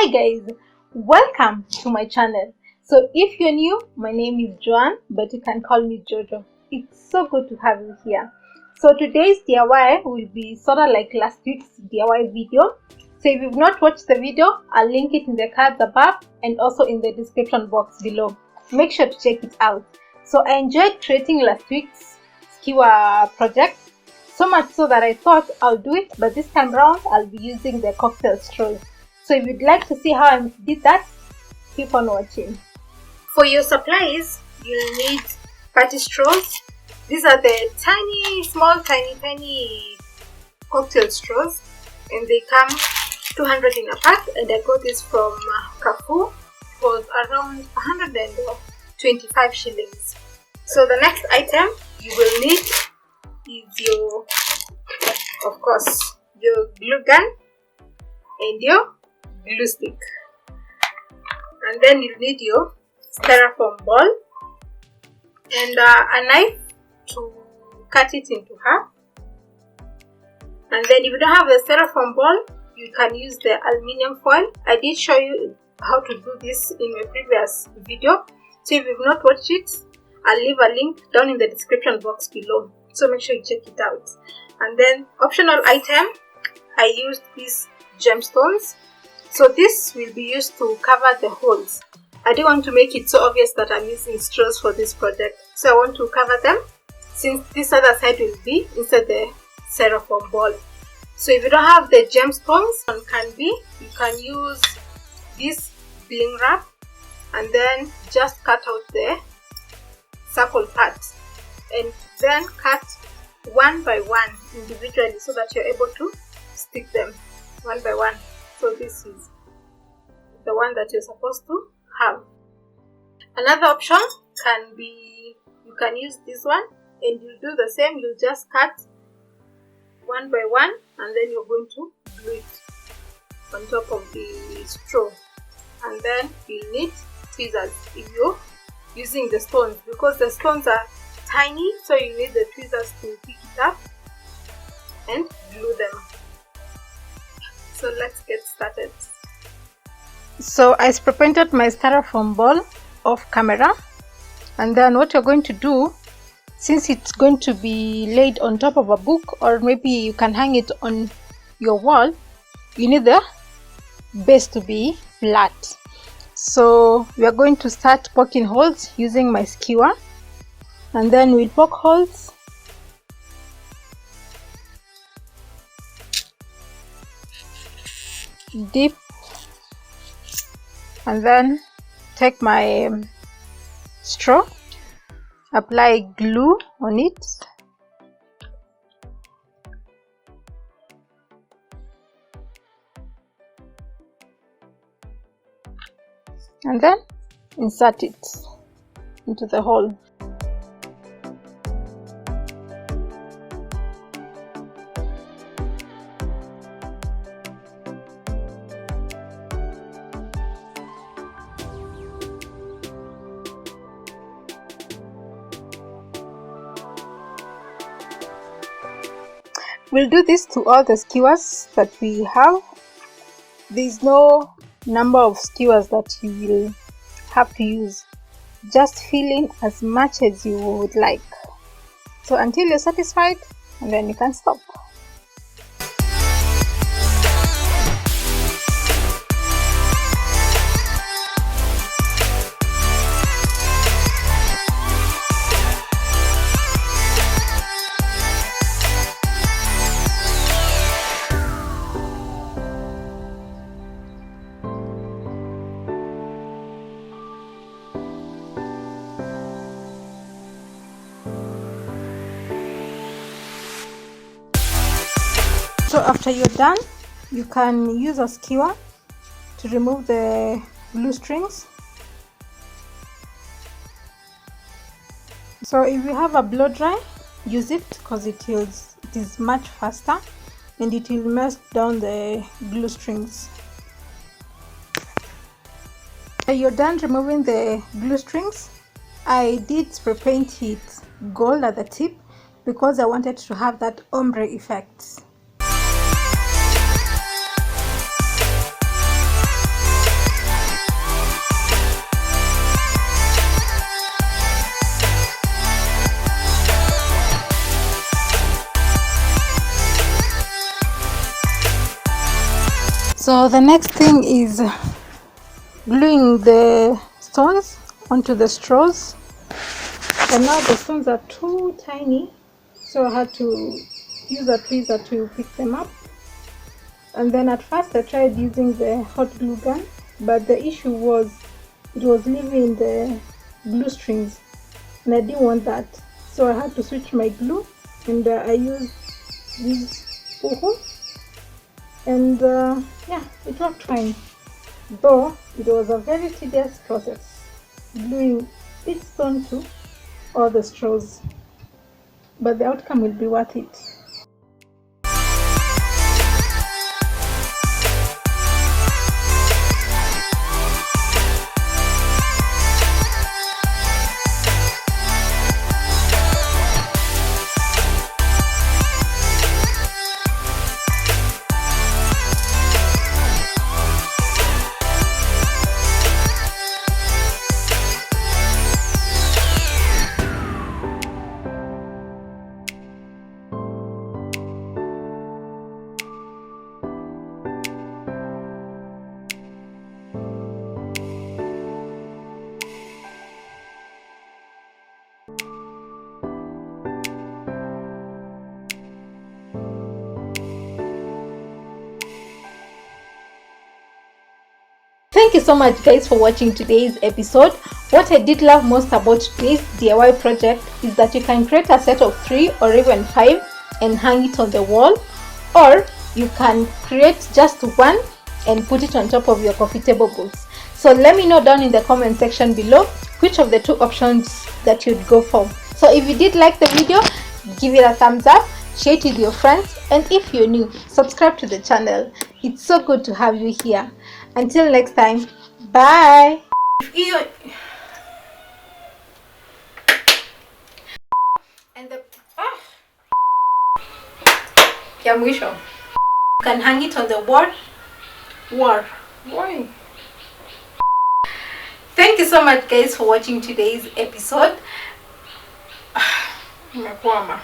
Hi guys, welcome to my channel. So if you're new, my name is Joanne, but you can call me Jojo. It's so good to have you here. So today's DIY will be sort of like last week's DIY video. So if you've not watched the video, I'll link it in the cards above and also in the description box below. Make sure to check it out. So I enjoyed creating last week's skewer project, so much so that I thought I'll do it, but this time around I'll be using the cocktail straws. So if you'd like to see how I did that, keep on watching. For your supplies, you'll need party straws. These are the tiny cocktail straws, and they come 200 in a pack, and I got this from Carrefour. It was around 125 shillings. So the next item you will need is your, of course, your glue gun and your glue stick, and then you need your styrofoam ball and a knife to cut it into half. And then if you don't have the styrofoam ball, you can use the aluminium foil. I did show you how to do this in my previous video, so if you've not watched it, I'll leave a link down in the description box below, so make sure you check it out. And then optional item, I used these gemstones. So this will be used to cover the holes. I didn't want to make it so obvious that I'm using straws for this project, so I want to cover them since this other side will be inside the styrofoam ball. So if you don't have the gemstones on candy, you can use this bling wrap and then just cut out the circle part and then cut one by one individually so that you're able to stick them one by one. So this is the one that you're supposed to have. Another option can be, you can use this one and you do the same. You just cut one by one and then you're going to glue it on top of the straw. And then you need tweezers if you're using the stones, because the stones are tiny, so you need the tweezers to pick it up and glue them. So let's get started. So I spray painted my styrofoam ball off camera, and then what you're going to do, since it's going to be laid on top of a book or maybe you can hang it on your wall, you need the base to be flat. So we are going to start poking holes using my skewer, and then we'll poke holes deep, and then take my straw, apply glue on it, and then insert it into the hole. We'll do this to all the skewers that we have. There's no number of skewers that you will have to use. Just fill in as much as you would like. So until you're satisfied, and then you can stop. So after you're done, you can use a skewer to remove the glue strings. So if you have a blow dry, use it because it is much faster and it will melt down the glue strings. After you're done removing the glue strings, I did spray paint it gold at the tip because I wanted to have that ombre effect. So the next thing is gluing the stones onto the straws. And now the stones are too tiny, so I had to use a tweezer to pick them up. And then at first I tried using the hot glue gun, but the issue was it was leaving the glue strings, and I didn't want that, so I had to switch my glue, and I used this poho, and yeah, it worked fine, though it was a very tedious process gluing each stone to all the straws, but the outcome will be worth it. Thank you so much guys for watching today's episode. What I did love most about today's DIY project is that you can create a set of 3 or even 5 and hang it on the wall, or you can create just one and put it on top of your coffee table books. So let me know down in the comment section below which of the 2 options that you'd go for. So if you did like the video, give it a thumbs up, share it with your friends, and if you're new, subscribe to the channel. It's so good to have you here. Until next time, bye. And the ya mwisho, you can hang it on the wall. Why? Thank you so much guys for watching today's episode. Nimekwama.